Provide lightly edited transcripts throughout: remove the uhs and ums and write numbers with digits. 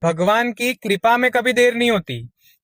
भगवान की कृपा में कभी देर नहीं होती।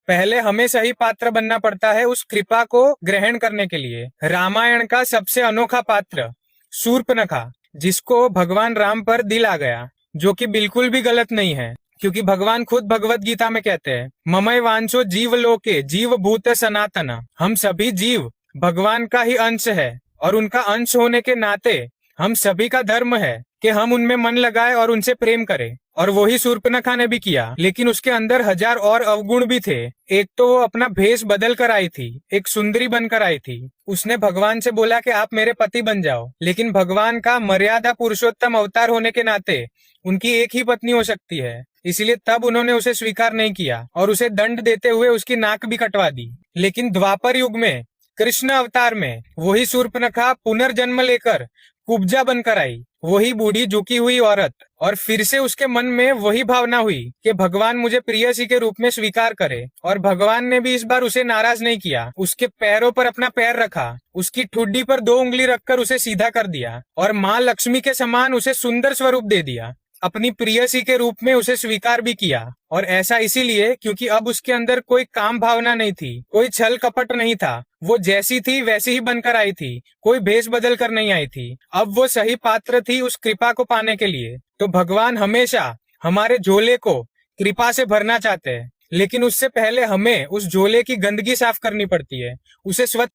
पहले हमें सही पात्र बनना पड़ता है उस कृपा को ग्रहण करने के लिए। रामायण का सबसे अनोखा पात्र शूर्पणखा, जिसको भगवान राम पर दिल आ गया, जो कि बिल्कुल भी गलत नहीं है, क्योंकि भगवान खुद भगवत गीता में कहते हैं, ममई वांछो जीव लोके जीव भूत सनातन। हम सभी जीव भगवान का ही अंश है, और उनका अंश होने के नाते हम सभी का धर्म है कि हम उनमें मन लगाए और उनसे प्रेम करें। और वही शूर्पणखा ने भी किया, लेकिन उसके अंदर हजार और अवगुण भी थे। एक तो वो अपना भेष बदल कर आई थी, एक सुंदरी बनकर आई थी। उसने भगवान से बोला कि आप मेरे पति बन जाओ, लेकिन भगवान का मर्यादा पुरुषोत्तम अवतार होने के नाते उनकी एक ही पत्नी हो सकती है, इसलिए तब उन्होंने उसे स्वीकार नहीं किया और उसे दंड देते हुए उसकी नाक भी कटवा दी। लेकिन द्वापर युग में, कृष्ण अवतार में, वही शूर्पणखा पुनर्जन्म लेकर कुब्जा बनकर आई, वही बूढ़ी झुकी हुई औरत। और फिर से उसके मन में वही भावना हुई कि भगवान मुझे प्रियसी के रूप में स्वीकार करे। और भगवान ने भी इस बार उसे नाराज नहीं किया, उसके पैरों पर अपना पैर रखा, उसकी ठुड्डी पर 2 उंगली रखकर उसे सीधा कर दिया और माँ लक्ष्मी के समान उसे सुंदर स्वरूप दे दिया। अपनी प्रियसी के रूप में उसे स्वीकार भी किया। और ऐसा इसीलिए क्योंकि अब उसके अंदर कोई काम भावना नहीं थी, कोई छल कपट नहीं था। वो जैसी थी वैसी ही बनकर आई थी, कोई भेष बदल कर नहीं आई थी। अब वो सही पात्र थी उस कृपा को पाने के लिए। तो भगवान हमेशा हमारे झोले को कृपा से भरना चाहते हैं, लेकिन उससे पहले हमें उस झोले की गंदगी साफ करनी पड़ती है, उसे स्वच्छ